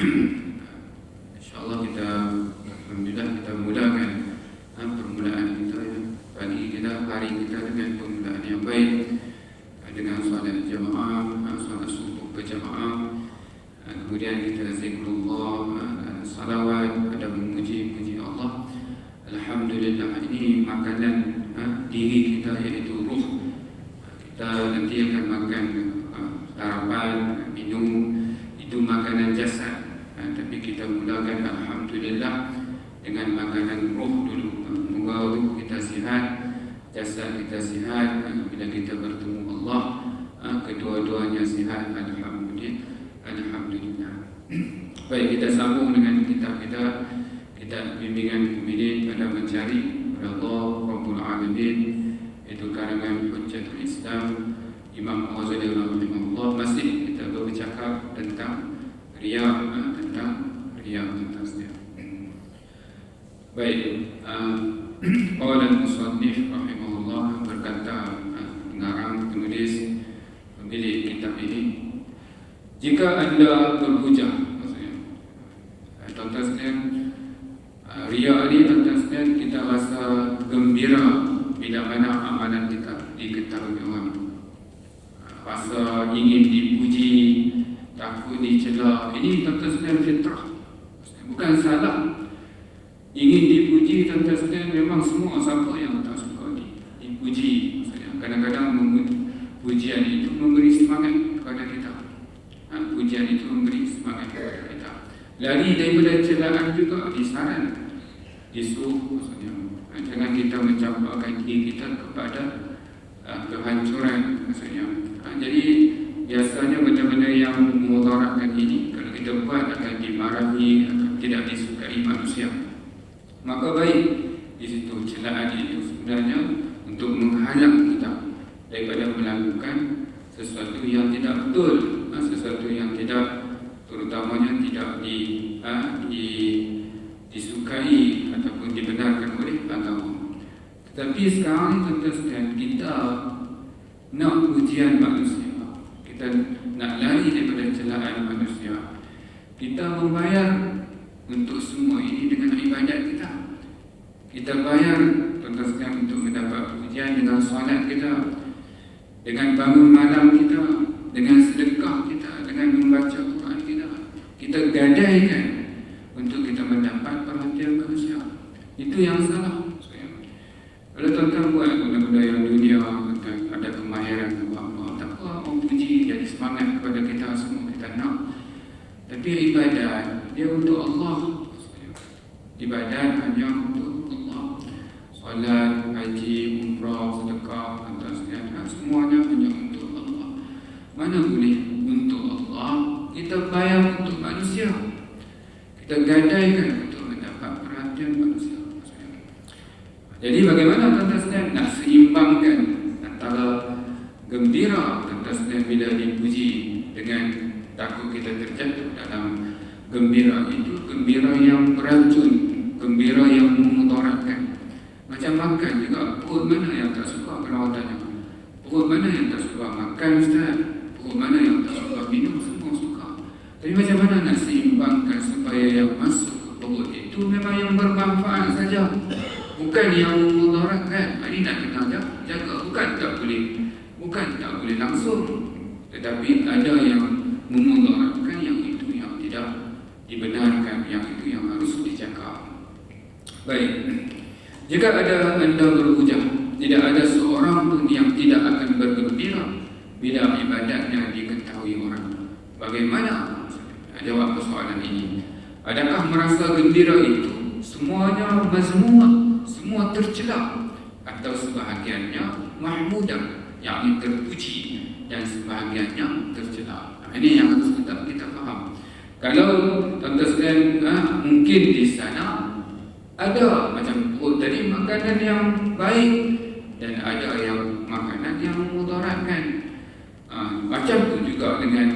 InsyaAllah kita, alhamdulillah kita mulakan permulaan kita ya, pagi kita, hari kita dengan permulaan yang baik, dengan solat jamaah, solat subuh berjamaah, kemudian kita zikrullah, salawat, ada memuji Allah. Alhamdulillah, ini makanan diri kita, iaitu ruh. Kita nanti akan makan sarapan, minum, itu makanan jasad. Tapi kita mulakan alhamdulillah dengan makanan roh dulu. Moga roh kita sihat, jasad kita sihat. Bila kita bertemu Allah, kedua-duanya sihat. Alhamdulillah. Baik, kita sambung dengan kitab kita, kitab bimbingan mukminin pada mencari Allah Rabbul Alamin, itu karangan Hujjatul Islam Imam Ghazali rahimahullah. Masih kita bercakap tentang riya, tentang setiap. Baik, qala al-musannif rahimahullah, berkata pengarang, penulis, pemilik kitab ini, jika anda berhujah, maksudnya tuan-tuan sekalian, riya ini tuan-tuan sekalian, kita rasa gembira bila mana amalan kita diketahui orang, rasa ingin dipuji, takut dicela. Ini tuan-tuan sekalian fitrah, bukan salah. Ingin dipuji tuan-tuan sekalian, memang semua, siapa yang tak suka dipuji. Kadang-kadang pujian itu memberi semangat kepada kita. Pujian itu memberi semangat kepada kita. Lari daripada celaan juga disaran, disuruh, maksudnya jangan kita mencampakkan diri kita kepada kehancuran, maksudnya. Jadi biasanya benda-benda yang memudaratkan ini, kalau kita buat akan dimarahi, akan tidak disukai manusia. Maka baik di situ celaan itu sebenarnya untuk menghalang kita daripada melakukan sesuatu yang tidak betul, sesuatu yang tidak, terutamanya tidak disukai ataupun dibenarkan oleh agama. Tetapi sekarang tuan-tuan sekalian, kita nak pujian manusia, kita nak lari daripada celaan manusia, kita membayar untuk semua ini dengan ibadat kita. Kita bayar, tuan-tuan sekalian, untuk mendapat pujian dengan solat kita, dengan bangun malam kita, dengan sedekah kita, dengan membaca Quran kita. Kita gadaikan untuk kita mendapat perhatian manusia. Itu yang salah. Kalau tuan-tuan buat benda-benda yang dunia, ada kemahiran apa-apa, tak apa, orang puji, jadi semangat kepada kita, semua kita nak. Tapi ibadat dia untuk Allah. Ibadat hanya untuk Allah. Solat, haji, umrah, sedekah, semuanya hanya untuk Allah. Mana boleh untuk Allah kita bayar untuk manusia, kita gadaikan untuk mendapat perhatian manusia. Jadi bagaimana tuan-tuan sekalian nak seimbangkan antara gembira tuan-tuan sekalian bila dipuji dengan takut kita terjatuh dalam gembira itu, gembira yang beracun, gembira yang memudaratkan. Macam makan juga, perut mana yang tak suka perawatannya? Perut mana yang tak suka makan, Ustaz? Perut mana yang tak suka minum? Semua suka. Tapi macam mana nak seimbangkan supaya yang masuk ke perut itu memang yang bermanfaat saja, bukan yang memudaratkan. Ini nak kena jaga. Bukan tak boleh langsung, tetapi ada yang memudaratkan, yang itu yang tidak dibenarkan, yang itu yang harus dijaga. Baik, jika ada anda berhujah, tidak ada seorang pun yang tidak akan bergembira bila ibadatnya diketahui orang. Bagaimana jawab persoalan ini? Adakah merasa gembira itu semuanya mazmumah, semua tercela, atau sebahagiannya mahmudah, yakni terpuji, dan sebahagiannya tercela? Ini yang harus kita faham. Kalau tuan-tuan sekalian, mungkin di sana ada macam tadi makanan yang baik, dan ada yang makanan yang memudaratkan. Macam tu juga dengan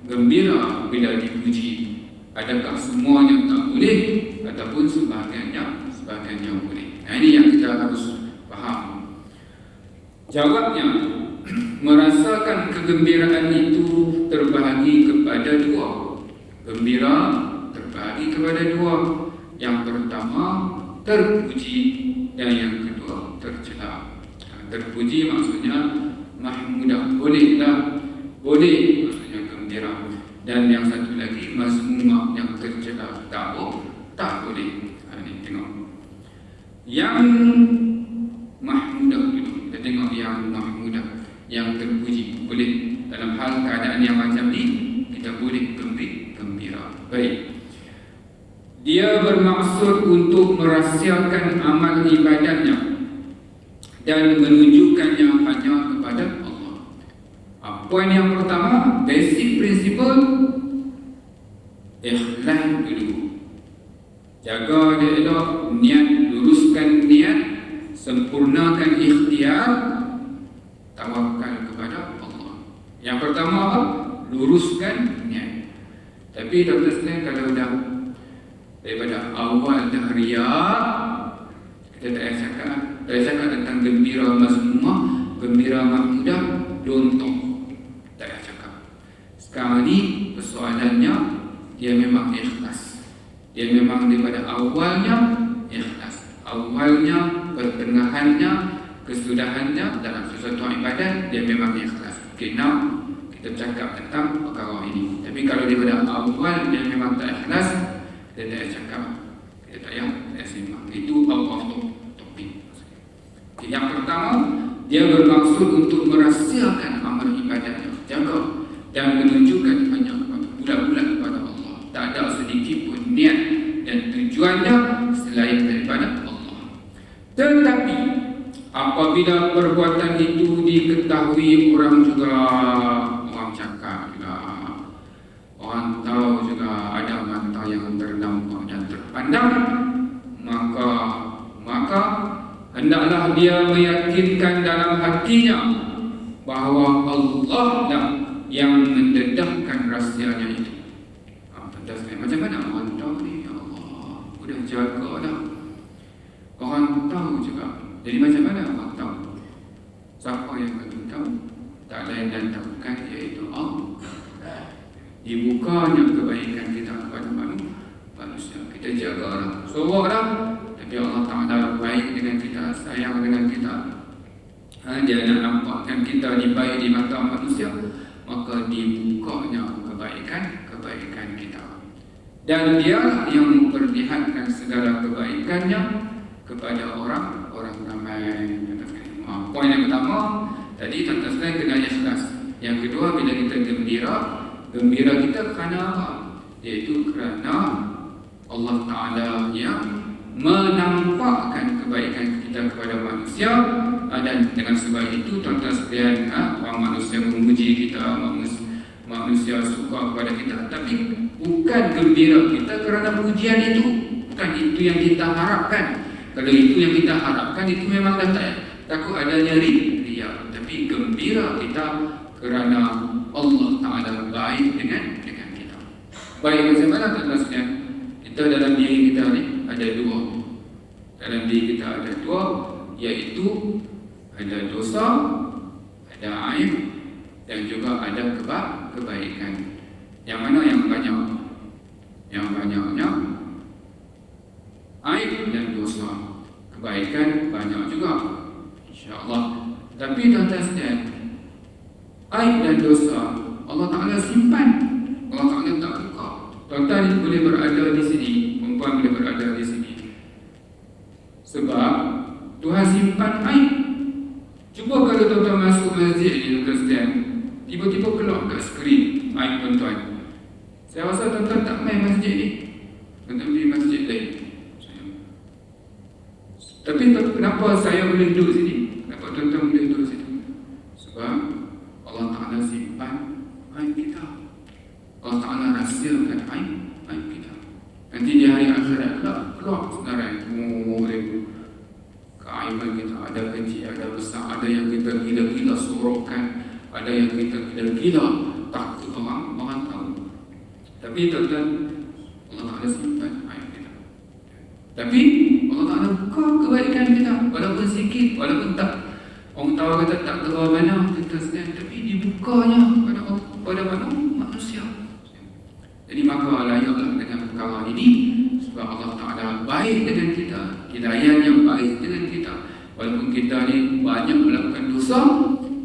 gembira bila dipuji. Adakah semuanya tak boleh, ataupun sebahagiannya boleh? Ini yang kita harus faham. Jawabnya, merasakan kegembiraan itu terbahagi kepada dua. Gembira terbahagi kepada dua. Yang pertama terpuji dan yang kedua tercela. Terpuji maksudnya mahmudah, bolehlah, boleh maksudnya gembira. Dan yang satu lagi mazmumah, yang tercela, tak boleh. Ini tengok yang mahmudah dulu. Kita tengok yang mahmudah, yang terpuji. Boleh dalam hal keadaan yang macam ni kita boleh gembira. Baik. Dia bermaksud untuk merahsiakan amal ibadahnya dan menunjukkannya hanya kepada Allah. Poin yang pertama, basic principle, ikhlas dulu. Jaga dia elok, niat, luruskan niat, sempurnakan ikhtiar, tawakal kepada Allah. Yang pertama apa? Luruskan niat. Tapi Dr. Selain kalau dah daripada awal dah riak, kita tak cakap tentang gembira mazmumah, gembira mahmudah, lontong. Tak cakap. Sekarang ni persoalannya dia memang ikhlas. Dia memang daripada awalnya ikhlas. Awalnya, pertengahannya, kesudahannya dalam sesuatu ibadat dia memang ikhlas. Okay, now kita cakap tentang perkara ini. Tapi kalau daripada awal dia memang tak ikhlas, kita tak cakap, kita tak simak. Itu out of topic. Okay, yang pertama, dia bermaksud untuk merahsiakan amal ibadahnya, jaga dan menunjukkan hanya bulat-bulat kepada Allah. Tak ada sedikit pun niat dan tujuannya selain daripada Allah. Tetapi apabila perbuatan itu diketahui orang juga, orang cakap juga, orang tahu juga, ada mata yang ternampak dan terpandang, maka hendaklah dia meyakinkan dalam hatinya bahawa Allah lah yang mendedahkan rahsianya itu. Macam mana orang tahu ni? Ya Allah, sudah jaga dah. Orang tahu juga. Jadi macam mana orang tahu? Siapa yang bagi tahu? Tak lain dan tak bukan, iaitu Allah. Dibukanya kebaikan kita kepada manusia. Kita jagalah, soroklah. Tapi Allah Ta'ala baik dengan kita, sayang dengan kita. Dia nak nampakkan kita ni baik di mata manusia, maka dibukanya kebaikan kita. Dan dia yang memperlihatkan segala kebaikannya kepada orang ramai. Poin yang pertama tadi tuan-tuan sekalian kena ikhlas. Yang kedua, bila kita gembira kita kerana apa? Iaitu kerana Allah Ta'ala yang menampakkan kebaikan kita kepada manusia. Dan dengan sebab itu tuan-tuan sekalian, orang manusia memuji kita, manusia suka kepada kita, tapi bukan gembira kita kerana pujian itu. Bukan itu yang kita harapkan. Kalau itu yang kita harapkan, itu memang takut adanya riya. Tapi gembira kita kerana Allah Ta'ala baik dengan kita. Baik macam mana tuan-tuan sekalian? Kita dalam diri kita ni ada dua. Dalam diri kita ada dua, iaitu ada dosa, ada aib, dan juga ada kebaikan. Yang mana yang banyak? Yang banyaknya aib dan dosa. Kebaikan banyak juga, insya-Allah. Tapi tuan-tuan sekalian, aib dan dosa Allah Ta'ala simpan. Allah Ta'ala tak buka. Tuan-tuan boleh berada di sini, perempuan boleh berada di sini, sebab Tuhan simpan aib. Cuba kalau tuan-tuan masuk masjid ni, tuan-tuan sekalian, tiba-tiba keluar kat skrin aib tuan-tuan. Saya rasa tuan-tuan tak main masjid ni, tuan-tuan pergi masjid lain. Tapi kenapa saya boleh duduk sini? Kenapa tuan-tuan boleh duduk sini? Sebab Allah Ta'ala simpan aib kita. Allah Ta'ala rahsiakan aib kita. Nanti di hari akhirat keluar senarai keaiban kita. Ada kecil, ada besar. Ada yang kita gila-gila sorokkan, ada yang kita gila-gila takut orang tahu. Tapi tuan-tuan, Allah Ta'ala simpan aib kita. Tapi Allah Ta'ala buka kebaikan kita, walaupun sikit, walaupun tak, orang tahu kata tak terlalu mana, tapi dibukanya pada manusia. Jadi maka layaklah dengan perkara ini sebab Allah Ta'ala baik dengan kita, hidayahnya baik dengan kita. Walaupun kita ni banyak melakukan dosa,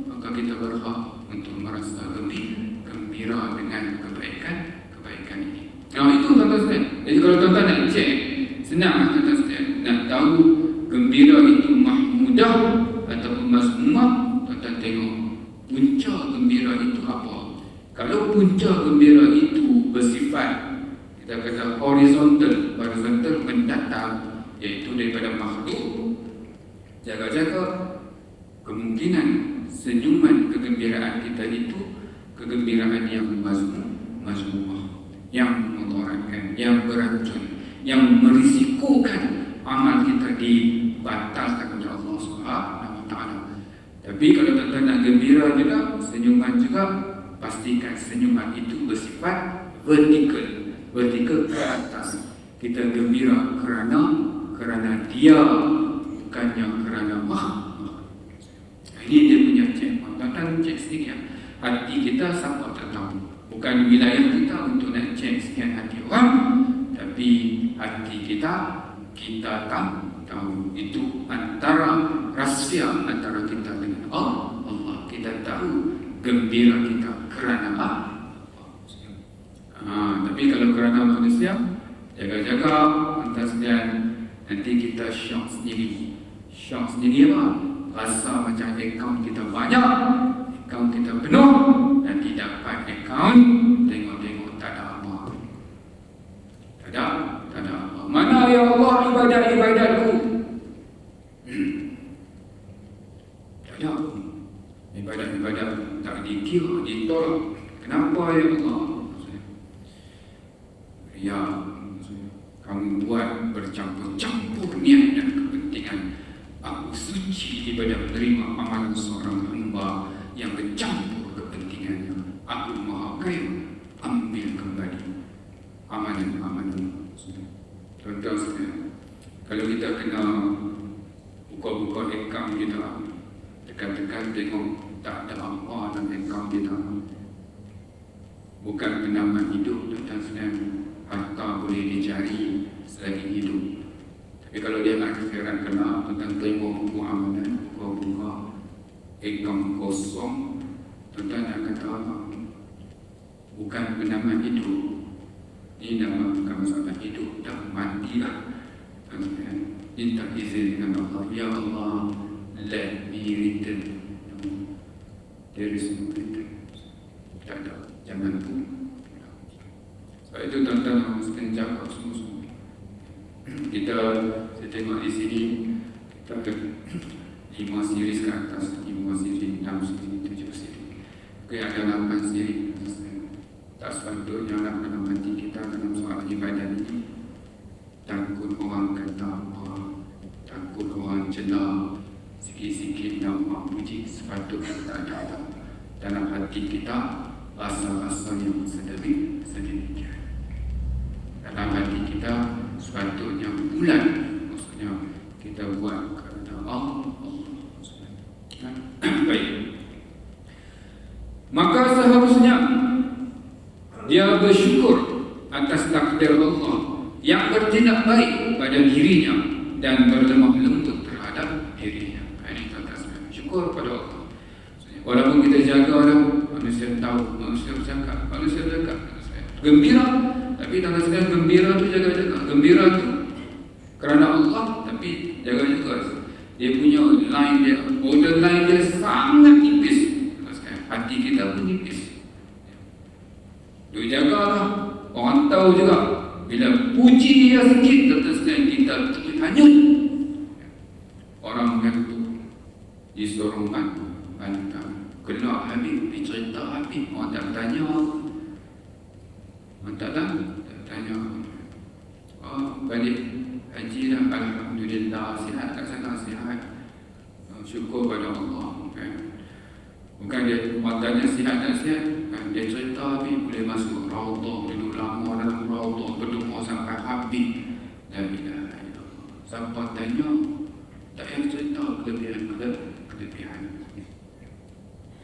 maka kita berhak untuk merasa gembira dengan kebaikan ini. Itu tuan-tuan sekalian. Jadi kalau tuan-tuan nak cek, senang tuan-tuan sekalian nak tahu gembira itu mahmudah ataupun mazmumah, tuan-tuan tengok punca gembira itu apa. Kalau punca gembira itu bersifat kita kata horizontal mendatang, iaitu daripada makhluk, jaga-jaga kemungkinan senyuman kegembiraan kita itu kegembiraan yang mazmumah, yang memudaratkan, yang beracun, yang merisikokan amal kita dibatalkan oleh Allah Subhanahu Wa Taala. Tapi kalau tuan-tuan nak gembira juga, senyuman juga, pastikan senyuman itu bersifat vertikal ke atas. Kita gembira kerana dia, bukannya kerana Ini dia punya cek. Tuan-tuan cek sendiri ya. Hati kita siapa tak tahu. Bukan wilayah kita untuk nak cek sekian hati orang, tapi hati kita tahu. Itu antara rahsia antara kita dengan Allah. Kita tahu gembira kita kerana apa. Tapi kalau kerana manusia, jaga-jaga tuan-tuan sekalian, nanti kita syok sendiri. Syok sendiri apa? Rasa macam akaun kita banyak, akaun kita penuh, nanti dapat akaun, tengok-tengok tak ada apa. Tak ada apa. Mana ya Allah ibadat-ibadatku? Tak ada. Ibadat-ibadat tak dikira, ditolak. Kenapa ya Allah? Ya, kamu buat bercampur-campur niat dan kepentingan. Aku suci daripada menerima amalan seorang hamba yang bercampur kepentingannya. Aku maha kaya, ambil kembali amalan-amalan. Tuan-tuan sekalian, kalau kita kena buka-buka akaun kita, tekan-tekan tengok tak ada apa dalam akaun kita, bukan pendapat hidup. Tuan-tuan sekalian, harta boleh dicari selagi hidup. Tapi kalau dia akhirat kena, tuan-tuan tengok buku amalan, buka akaun kosong, tuan-tuan nak kata apa? Bukan pendapat hidup. Ini nama bukan masalah hidup, dah matilah. Tuan-tuan minta izin dengan Allah, ya Allah, let me return. There is no return. Tak ada, jangan pun. Sebab itu tuan-tuan harus jaga semua-semua. Saya tengok di sini, kita ada 5 series ke atas, 5 series, 6 series, 7 series. Okey, ada 8 series. Tak sepatutnya nak dalam hati kita dalam soal ibadah ini takut orang kata apa, takut orang celah, sikit-sikit nampak puji. Sepatutnya tak ada dalam hati kita rasa-rasa yang sedemikian. Dalam hati kita sepatutnya bulat, maksudnya kita buat kerana Allah. Baik. Maka seharusnya dia bersyukur atas takdir Allah yang bertindak baik pada dirinya dan berlemah lembut terhadap dirinya. Ini tuan-tuan, syukur pada Allah. Walaupun kita jaga manusia tahu, manusia bercakap, manusia bercakap, gembira. Tapi tuan-tuan sekalian, gembira tu jaga-jaga. Gembira tu kerana Allah, tapi jaga juga dia punya line dia, border line dia sangat nipis. Hati kita pun nipis. Dia jagalah. Orang tahu juga bila puji dia sikit, tuan-tuan sekalian, kita terhanyut. Orang mengantuk di sorongan bantang, kelak Habib, cerita Habib, orang tak tanya. Orang tak tanya. Balik haji dah, alhamdulillah, sihat kat sana, sihat. Syukur pada Allah. Bukan dia orang tanya sihat tak sihat, dia cerita Habib boleh masuk Raudhah, duduk lama dalam Raudhah, berdoa sampai Habib. La ilaha illallah. Siapa tanya, tak payah cerita kelebihan.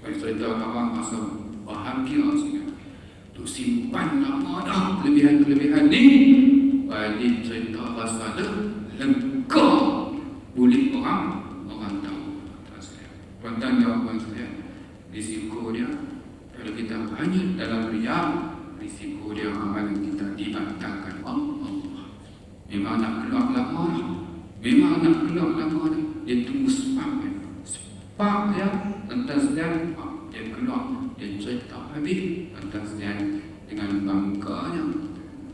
Kalau cerita orang masa bahagia tu simpan lama dah kelebihan-kelebihan ni, jadi cerita pasal lega boleh orang tahu. Tuan-tuan dan puan sekalian, risiko dia kalau kita hanya dalam riak, risiko dia amalan kita dibatalkan Allah. Memang nak keluar lama dia tunggu sebab dia tentang sekalian dia keluar, dia cerita habis tentang sekalian dengan bangganya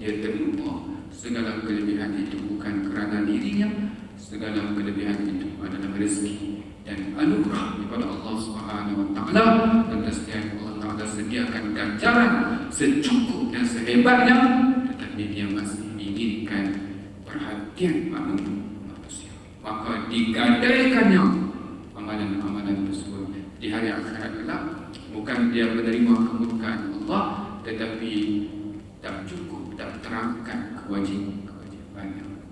dia terlupa segala kelebihan itu bukan kerana dirinya, segala kelebihan itu adalah rezeki dan anugerah daripada Allah Subhanahu Wa Taala. Dan sekalian Allah Taala sediakan ganjaran secukup dan sehebatnya, tetapi dia masih menginginkan perhatian manusia. Maka digadaikannya amalan-amalan tersebut di hari akhirat kelak. Bukan dia menerima kemurkaan Allah, tetapi tak cukup, tak terangkan kewajibannya.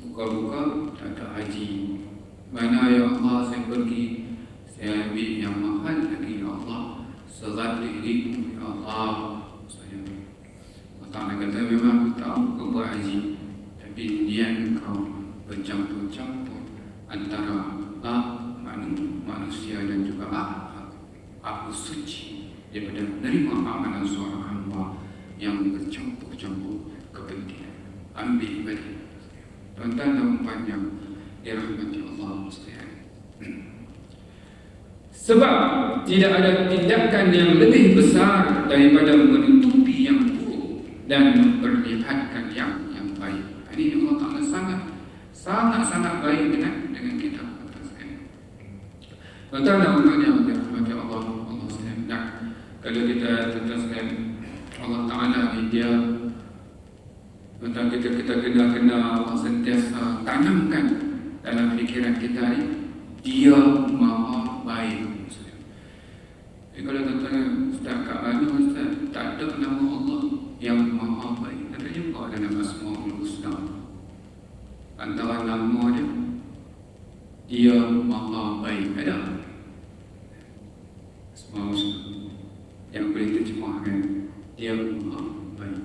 Buka-buka tak ada haji. Mana ya Allah saya pergi, saya ambil yang mahal lagi ya Allah, 100,000 ya Allah. Saya Allah kata memang aku tahu kau buat haji, tapi niat kau bercampur-campur antara manusia dan juga aku suci daripada menerima amalan seorang hamba yang bercampur-campur kepentingan. Ambil balik. Tuan-tuan dan puan yang dirahmati Allah sekalian. Sebab tidak ada tindakan yang lebih besar daripada menutupi yang buruk dan memperlihatkan yang baik. Ini Allah Ta'ala sangat baik dengan kita. Tuan-tuan dan puan yang dirahmati Allah sekalian. Kalau kita teruskan Allah Ta'ala ni dia tentang kita kena Allah sentiasa tanamkan dalam fikiran kita ni, dia maha baik. Jadi kalau tuan-tuan Ustaz kat mana Ustaz tak ada nama Allah yang maha baik, ada juga ada nama Asmaul Husna. Antara nama dia maha baik, ada Asmaul Husna yang boleh terjemahkan dia maha baik.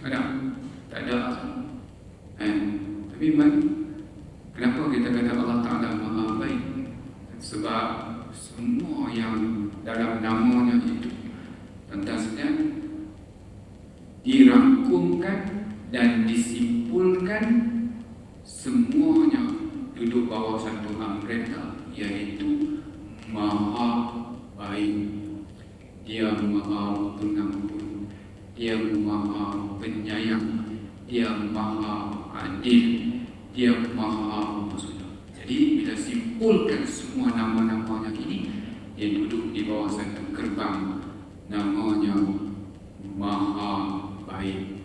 Ada? Tak ada. Tapi kenapa kita kata Allah Ta'ala maha baik? Sebab semua yang dalam namanya itu tentang sekalian dirangkumkan dan disimpulkan, semuanya duduk bawah satu umbrella, iaitu maha baik. Dia maha pengampun, dia maha penyayang, dia maha adil, dia maha maksudnya. Jadi bila simpulkan semua nama-namanya ini, dia duduk di bawah satu gerbang, namanya maha baik.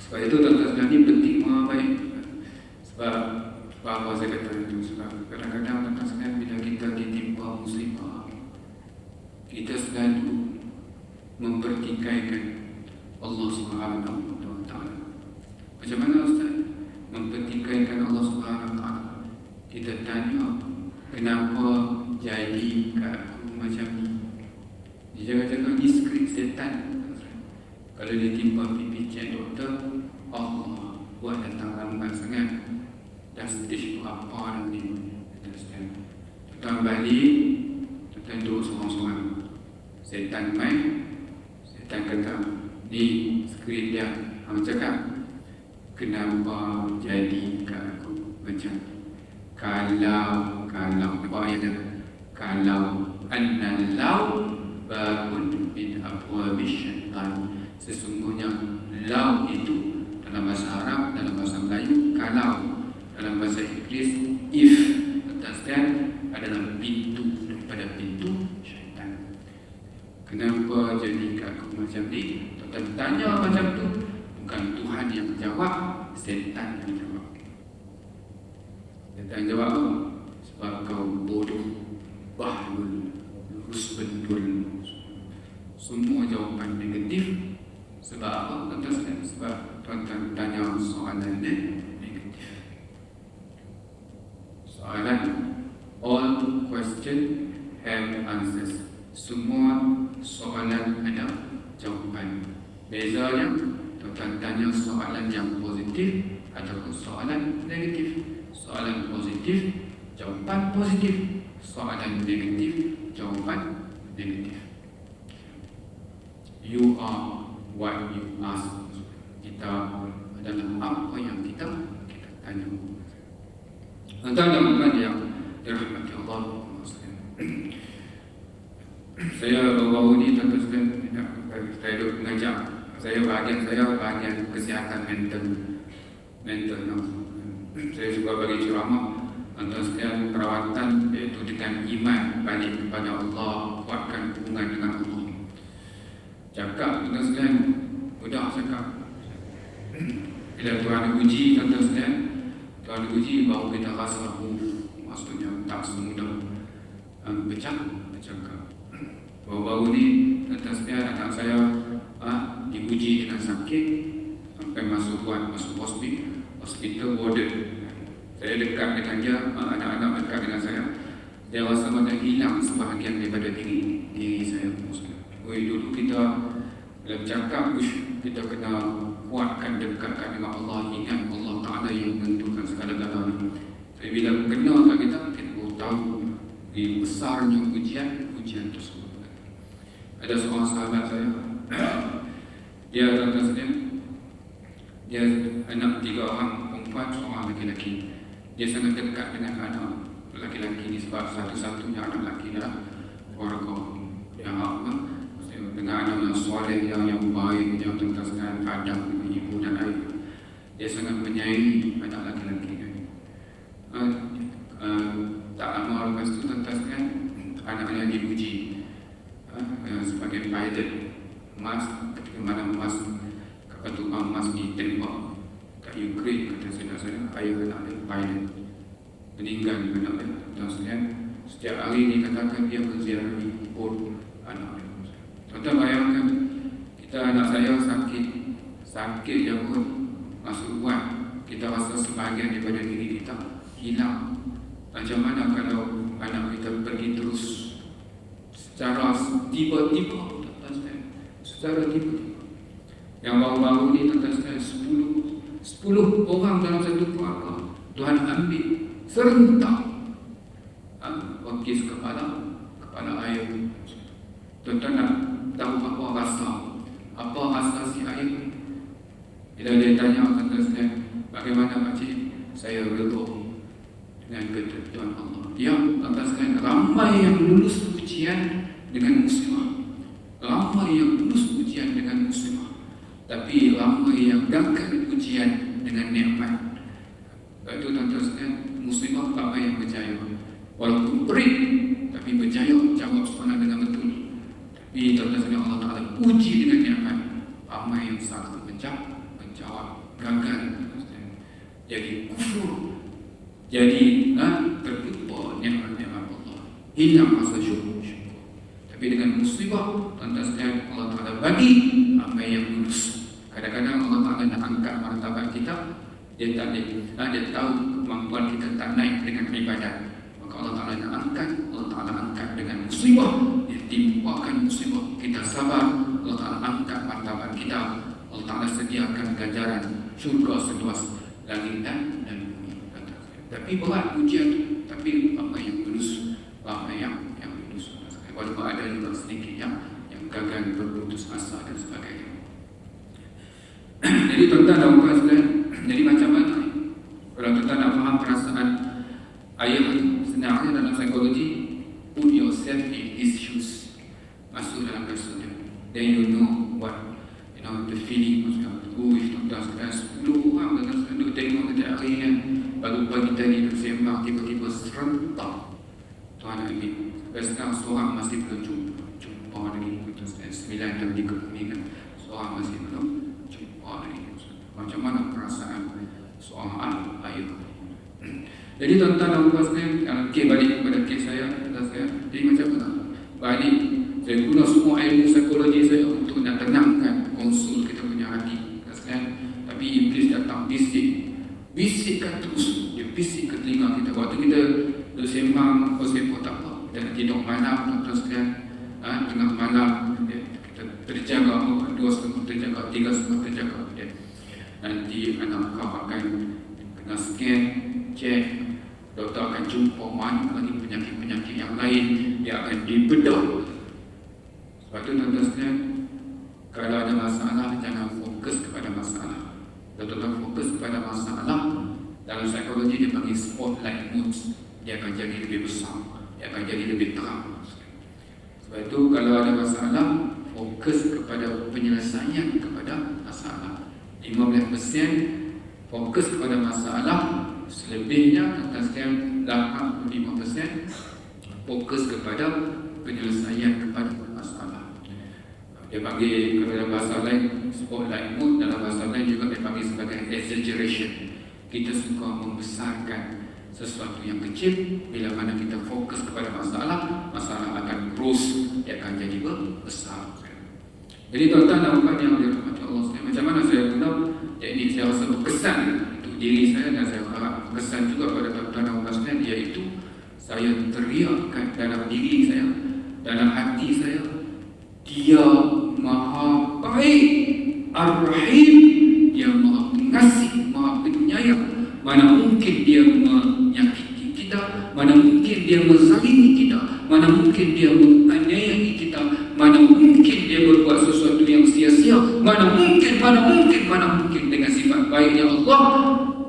Sebab itu tuan-tuan ini penting maha baik. Sebab apa saya kata itu? Sebab kadang-kadang tuan-tuan bila kita ditimpa musibah, kita selalu mempertikaikan Allah Subhanahu Wa Taala. Macam mana Ustaz mempertikaikan Allah Subhanahu Wa Taala? Kita tanya, kenapa jadi kat aku macam ni? Dia jangan-jangan ni skrip setan. Kalau dia timpa pipi cek doktor, Allah buat datang lambat sangat. Dah stage berapa nanti? Tuan balik, tuan duduk seorang-seorang. Setan main, setan kata, ni skrip dia. Hang cakap, kenapa jadi kat aku macam ni? Kalau apa ayat dia? Kalau annallahu babun min abwabish syaitan. Sesungguhnya lau itu dalam bahasa Arab, dalam bahasa Melayu kalau, dalam bahasa Inggeris if, ataskan adalah pintu daripada pintu syaitan. Kenapa jadi kat aku macam ni? Tuan tanya macam tu, bukan Tuhan yang jawab, setan yang jawab. Setan jawab apa? Sebab kau bodoh, bahlul, lurus bendul. Semua jawapan negatif. Sebab apa? Tuan-tuan, sebab tuan-tuan tanya soalan negatif. Soalan, all question have answers. semua soalan ada jawapan. Bezanya tuan tanya soalan yang positif ataupun soalan negatif. Soalan positif, jawapan positif. Soalan negatif, jawapan negatif. You are what you ask. Kita adalah apa yang kita tanya. Tuan-tuan yang dirahmati Allah, saya baru-baru ni tuan-tuan saya duduk mengajar. Saya bahagian kesihatan mental. Saya juga bagi ceramah tuan-tuan sekalian, perawatan iaitu dengan iman, balik kepada Allah, kuatkan hubungan dengan Allah. Cakap tuan-tuan sekalian, mudah cakap. Bila Tuhan uji tuan-tuan sekalian, Tuhan uji baru kita rasa maksudnya tak semudah bercakap. Baru-baru ni tuan-tuan sekalian, anak saya diuji dengan sakit sampai masuk hospital border. Saya dekat dengan dia, anak-anak dekat dengan saya. Dia rasa macam hilang sebahagian daripada diri saya. Dulu kita bila bercakap, kita kena kuatkan, dekatkan dengan Allah, ingat Allah Ta'ala yang menentukan segala-galanya. Jadi bila kena kat kita baru tahu besarnya ujian tersebut. Ada seorang sahabat saya, dia tuan-tuan sekalian, dia anak 3 orang perempuan, seorang lelaki. Dia sangat dekat dengan anak lelaki ni sebab satu-satunya anak lelaki dia keluarga dia dengan anak yang soleh, yang baik, yang tuan-tuan sekalian adab dengan ibu dan ayah. Dia sangat menyayangi anak lelaki dia. Tak lama lepas tu tuan-tuan sekalian, anaknya diuji sebagai pilot emas. Ketika mana emas kapal tukang emas ditembak kat Ukraine, kata saudara-saudara, ayah anak dia pilot meninggal di anak dia. Tuan-tuan sekalian, setiap hari dia katakan dia menziarahi kubur anak dia. Tuan-tuan bayangkan, kita anak saya sakit je pun masuk buat, kita rasa sebahagian daripada diri kita hilang. Macam mana kalau anak kita pergi terus secara tiba-tiba, tuan-tuan sekalian, secara tiba-tiba. Yang baru-baru ni tuan-tuan sekalian, 10 orang dalam satu keluarga Tuhan ambil serentak wakis kepala ayah. Tuan-tuan nak tahu apa rasa si ayah? Bila dia tanya tuan-tuan sekalian, bagaimana pakcik? Saya redha dengan ketentuan Allah. Ya, tuan-tuan sekalian, ramai yang lulus ujian dengan muslimah, ramai yang lulus ujian dengan muslimah, tapi ramai yang gagal ujian dengan nikmat. Sebab itu tuan-tuan sekalian, muslimah ramai yang berjaya, walaupun perit tapi berjaya jawab soalan dengan betul. Tapi tuan-tuan sekalian, Allah Ta'ala uji dengan nikmat, ramai yang salah menjawab, gagal. Jadi kufur, jadi terlupa nikmat-nikmat Allah, hilang rasa syukur. Tapi dengan musibah, tuan-tuan sekalian, Allah Ta'ala bagi ramai yang lulus. Kadang-kadang Allah Ta'ala nak angkat martabat kita, dia tahu kemampuan kita tak naik dengan ibadat, maka Allah Ta'ala nak angkat. Allah Ta'ala angkat dengan musibah, dia timpakan musibah, kita sabar, Allah Ta'ala angkat martabat kita. Allah Ta'ala sediakan ganjaran syurga seluas langit dan bumi. Tapi berat ujian, tapi ramai yang lulus, ramai yang lulus. Walaupun ada juga sedikit yang gagal, berputus asa dan sebagainya. Jadi tuan-tuan dan puan sekalian, jadi macam mana kalau tuan-tuan nak faham perasaan ayah ni? Sebenarnya dalam psikologi, put yourself in his shoes, masuk dalam rasa dia, then you know what, the feeling. Maksudnya if tuan-tuan sekalian 10 orang tuan-tuan sekalian duduk tengok setiap hari kan, pagi-pagi tadi duduk sembang, tiba-tiba serentak Tuhan ambil. Sampai sekarang seorang masih belum jumpa lagi. 9 dan 3 ni kan, seorang masih belum jumpa lagi. Macam mana perasaan seorang ayah? Jadi tuan-tuan dan puan sekalian, balik kepada kes saya, jadi macam mana? Balik, saya guna semua ilmu psikologi saya untuk nak tenangkan konsul kita punya hati. Tapi iblis datang bisikkan terus, dia bisik ke telinga kita. Waktu kita bersembang, tak apa, kita nak tidur malam, tuan-tuan sekalian, tengah malam kita terjaga, 2 setengah terjaga, 3 setengah terjaga, nanti anak kau akan kena scan, cek, doktor akan jumpa mana lagi penyakit-penyakit yang lain yang akan dibedah. Sebab itu tuan-tuan sekalian, kalau ada masalah jangan fokus kepada masalah. Betul-betul fokus kepada masalah. Dalam psikologi dia panggil spotlight moods. Dia akan jadi lebih besar, dia akan jadi lebih terang. Sebab itu kalau ada masalah, fokus kepada penyelesaian kepada masalah. 15% fokus kepada masalah, selebihnya tuan-tuan sekalian 85% fokus kepada penyelesaian kepada masalah. Dia panggil, kalau dalam bahasa lain, spotlight mood, dalam bahasa lain juga dia panggil sebagai exaggeration. Kita suka membesarkan sesuatu yang kecil. Bila mana kita fokus kepada masalah, masalah akan terus, dia akan jadi besar. Jadi tuan-tuan dan puan yang dirahmati Allah sekalian, macam mana saya guna teknik saya rasa berkesan untuk diri saya, dan saya harap berkesan juga pada tuan-tuan dan puan sekalian, iaitu saya teriakkan dalam diri saya, dalam hati saya, Dia Maha Baik, Ar-Rahim, Dia Maha Pengasih, Maha Penyayang. Mana mungkin Dia menyakiti kita, mana mungkin Dia menzalimi kita, mana mungkin Dia menganiayai kita, mana mungkin Dia berbuat sesuatu yang sia-sia, mana mungkin dengan sifat baiknya Allah,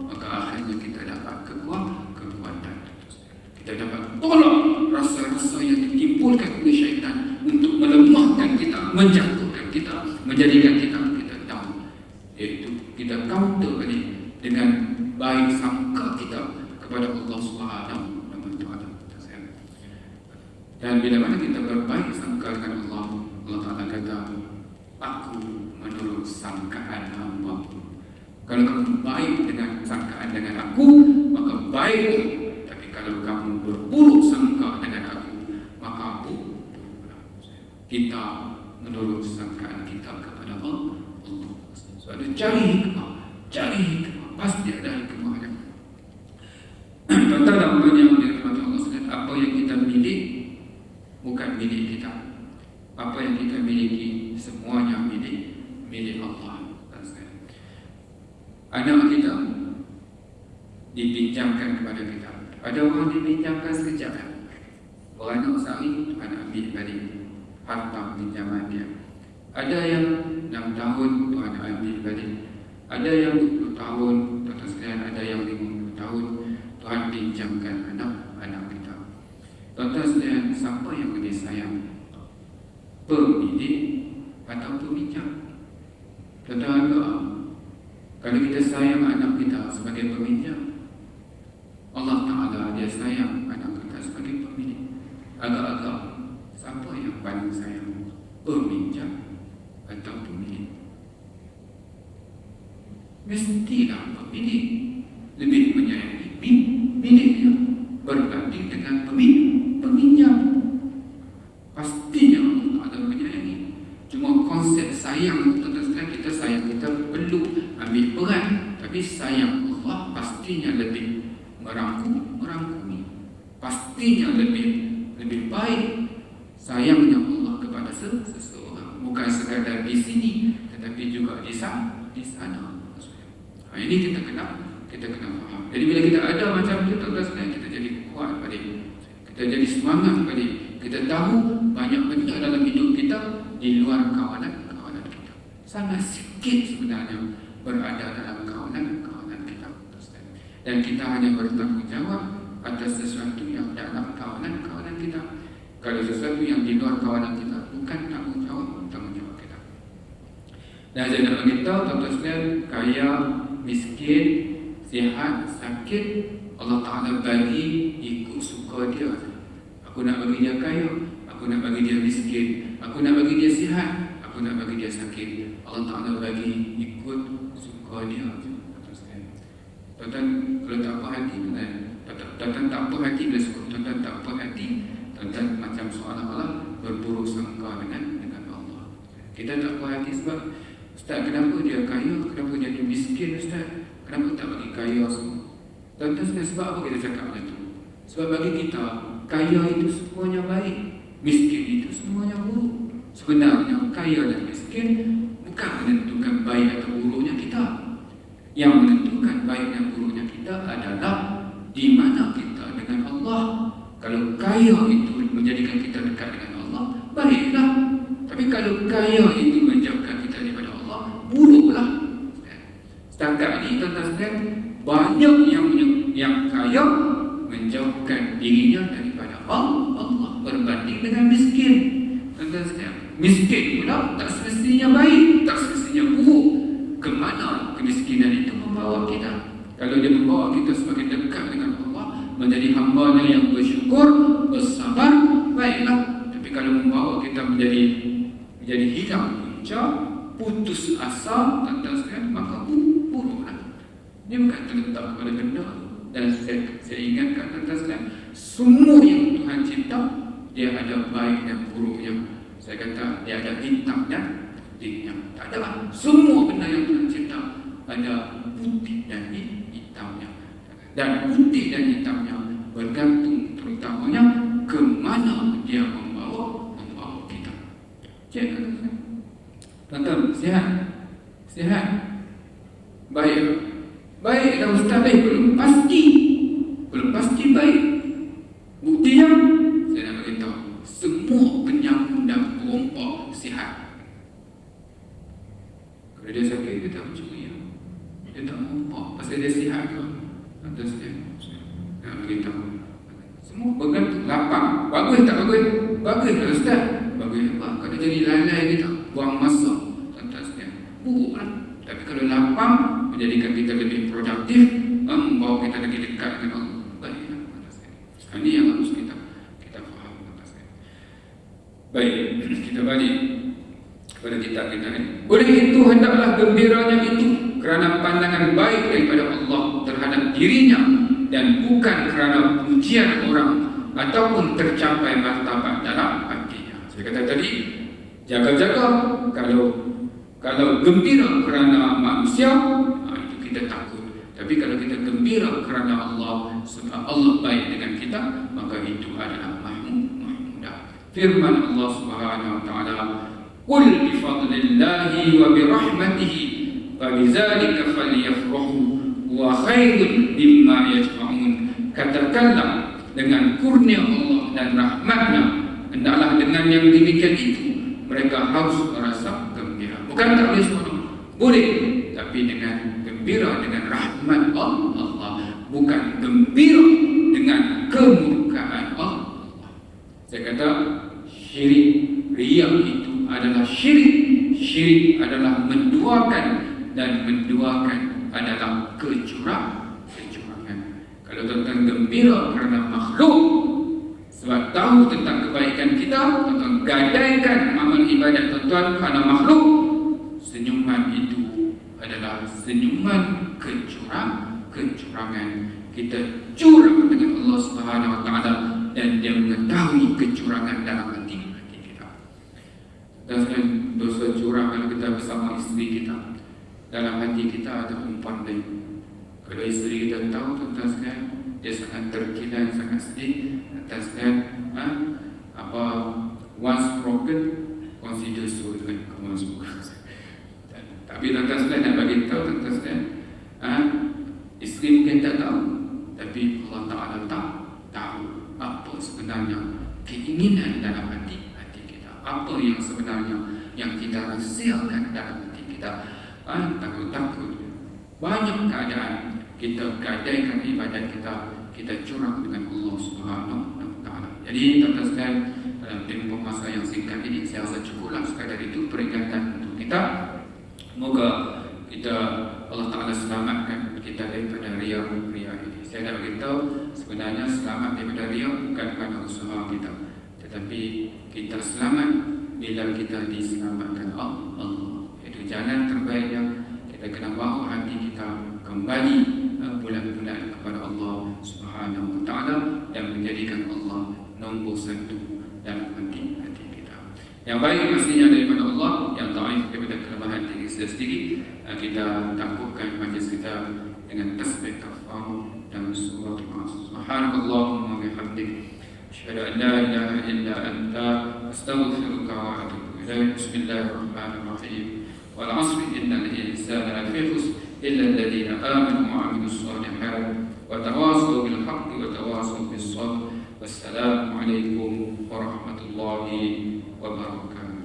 maka akhirnya kita dapat kekuatan. Kita dapat tolak rasa-rasa yang ditimbulkan oleh syaitan untuk melemahkan kita, menjatuhkan kita, menjadikan kita down. Iaitu kita counter dengan baik sangka kita kepada Allah Subhanahu wa Ta'ala. Dan bila mana kita berbaik sangka dengan Allah, Allah Ta'ala kata, aku menurut sangkaan hamba. Kalau kamu baik dengan sangkaan dengan aku, maka baik. Tapi kalau kamu berburuk sangka dengan aku, maka aku. Kita menurut sangkaan kita kepada Allah. So ada cari hikmah, pasti ada hikmahnya. Tuan-tuan dan puan yang dirahmati Allah sekalian, apa yang kita milik bukan milik kita. Apa yang kita miliki semuanya milik Allah. Anak kita dipinjamkan kepada kita. Ada orang dipinjamkan sekejap, beranak sehari, Tuhan ambil balik harta pinjaman dia. Ada yang 6 tahun, Tuhan ambil balik. Ada yang 20 tahun, tuan-tuan sekalian, ada yang 50 tahun, Tuhan pinjamkan anak-anak kita. Tuan-tuan sekalian, siapa yang lebih sayang? Pemilik atau peminjam? Tuan-tuan agak, kalau kita sayang anak kita sebagai peminjam, Allah Ta'ala dia sayang anak kita sebagai pemilik. Agak-agak, siapa yang paling sayang? Peminjam atau pemilik? Mestilah pemilik lebih menyayangi miliknya berbanding dengan peminjam. Pastinya Allah Ta'ala menyayangi. Cuma konsep sayang, tuan-tuan sekalian, kita sayang kita perlu ambil peran. Tapi sayang Allah pastinya lebih merangkumi. Pastinya lebih baik sayangnya Allah kepada seseorang. Bukan sekadar di sini, tetapi juga di sana. Ini kita kena faham. Jadi bila kita ada macam itu, tuan-tuan sekalian, kita jadi kuat balik. Kita jadi semangat balik. Kita tahu banyak benda dalam hidup kita di luar kawanan kita. Sangat sikit sebenarnya berada dalam kawanan kita. Dan kita hanya bertanggungjawab atas sesuatu yang dalam kawanan kita. Kalau sesuatu yang di luar kawanan kita, bukan tanggungjawab kita. Dan saya nak beritahu tuan-tuan sekalian, kaya, miskin, sihat, sakit, Allah Ta'ala bagi ikut suka dia. Aku nak bagi dia kaya, aku nak bagi dia miskin, aku nak bagi dia sihat, aku nak bagi dia sakit. Allah Ta'ala bagi ikut suka dia. Tuan-tuan, kalau tak puas hati, tuan-tuan tak puas hati, bila suka tuan-tuan tak puas hati, tuan-tuan macam seolah-olah berburuk sangka dengan Allah. Kita tak puas hati sebab, Ustaz, kenapa dia kaya, kenapa dia miskin, Ustaz? Kenapa tak bagi kaya semua? Tuan-tuan, sebab apa kita cakap macam tu? Sebab bagi kita, kaya itu semuanya baik, miskin itu semua semuanya buruk. Sebenarnya kaya dan miskin bukan menentukan baik atau buruknya kita. Yang menentukan baik dan buruknya kita adalah di mana kita dengan Allah. Kalau kaya itu menjadikan kita dekat dengan Allah, baiklah. Tapi kalau kaya itu menjauhkan kita daripada Allah, buruklah. Setakat ini tuan-tuan sekalian, banyak yang kaya menjauhkan dirinya daripada Allah berbanding dengan miskin. Tuan-tuan sekalian, miskin pula tak semestinya baik, tak semestinya buruk. Kemana kemiskinan itu membawa kita? Kalau dia membawa kita semakin dekat dengan Allah, menjadi hamba yang bersyukur, bersabar, baiklah. Tapi kalau membawa kita menjadi hilang punca, putus asa, tuan-tuan sekalian, maka buruklah. Dia bukan terletak pada benda. Dan saya ingatkan tuan-tuan sekalian, semua yang Tuhan cipta, dia ada baik dan buruknya. Saya kata dia ada hitam dan putihnya. Tak ada. Semua benda yang Tuhan cipta ada putih dan hitamnya. Dan putih dan hitamnya bergantung terutamanya ke mana dia membawa kita. Cik tuan-tuan, sihat? Sihat? Baik. Baik dah Ustaz, belum pasti baik. Buktinya saya nak beritahu, semua penyambung dan perompak sihat. Kalau dia sakit, dia tak mencuri, dia tak merompak pasal dia sihat ke? Atas dia nak beritahu, semua bergantung. Lapang, bagus tak bagus? Bagus lah Ustaz. Bagus apa? Kalau jadi lalai kita buang masa, tuan-tuan sekalian, buruklah. Tapi kalau lapang menjadikan kita lebih produktif, membawa kita lagi dekat dengan Allah, baiklah. Ini yang harus kita faham. Baik, kita balik kepada kitab kita ini. Oleh itu hendaklah gembiranya itu kerana pandangan baik daripada Allah terhadap dirinya, dan bukan kerana pujian orang ataupun tercapai martabat dalam hatinya. Saya kata tadi, jaga-jaga. Kalau gembira kerana manusia, itu kita takut. Tapi kalau kita gembira kerana Allah, sebab Allah baik dengan kita, maka itu adalah mahmudah. Firman Allah Subhanahu wa taala, "Qul bi fadlillahi wa bi rahmatihi fabidzalika falyafrahu wa khairun mimma yajma'un." Katakanlah, dengan kurnia Allah dan rahmatnya, hendaklah dengan yang demikian itu mereka harus merasa gembira. Bukan tak boleh semua, boleh, tapi dengan gembira dengan rahmat Allah, bukan gembira dengan kemurkaan Allah. Saya kata syirik, riya itu adalah syirik. Syirik adalah menduakan, dan menduakan adalah kecurangan. Kalau tuan-tuan gembira kerana makhluk, sebab tahu tentang kebaikan kita, tuan-tuan gadaikan amal ibadat tuan-tuan kerana makhluk, senyuman itu adalah senyuman kecurangan. Kita curang dengan Allah Subhanahu wa taala, dan dia mengetahui kecurangan dalam hati kita. Dan dosa curang kalau kita bersama isteri kita, dalam hati kita ada umpan lain. Kalau isteri kita tahu, tuan-tuan sekalian, dia sangat terkilan, sangat sedih. Tuan-tuan sekalian, once broken, consider sold. Tapi tuan-tuan sekalian nak bagi tahu, tuan-tuan sekalian, isteri mungkin tak tahu, tapi Allah Ta'ala tahu apa sebenarnya keinginan dalam hati kita, apa yang sebenarnya yang kita rahsiakan dalam hati kita. Takut. Banyak keadaan kita gadaikan ibadat kita curang dengan Allah Subhanahu wa taala. Jadi tuan-tuan sekalian, dalam tempoh masa yang singkat ini, saya rasa cukuplah sekadar itu peringatan untuk kita. Semoga kita, Allah Ta'ala selamatkan kita daripada riya ini. Saya nak beritahu, sebenarnya selamat daripada riya bukan kerana usaha kita, tetapi kita selamat bila kita diselamatkan Allah. Itu jalan terbaiknya. Kita kena bawa hati kita kembali bulan-bulan kepada Allah Subhanahu wa taala, dan menjadikan Allah nombor satu dalam hati kita. Yang baik pastinya daripada Allah, yang taif daripada kelemahan diri sendiri. Kita tangguhkan majlis kita dengan tasbih kafar dan surah Subhanallahumma wa bihamdik, Asyhadu an la ilaha illa anta astaghfiruka wa atubu ilaik. Bismillahirrahmanirrahim. Wal 'asri innal insana lafi khusr illa alladhina amanu wa 'amilus shalihat wa tawassaw bil haqqi wa tawassaw bis sabr. Wassalamu alaikum warahmatullahi wabarakatuh.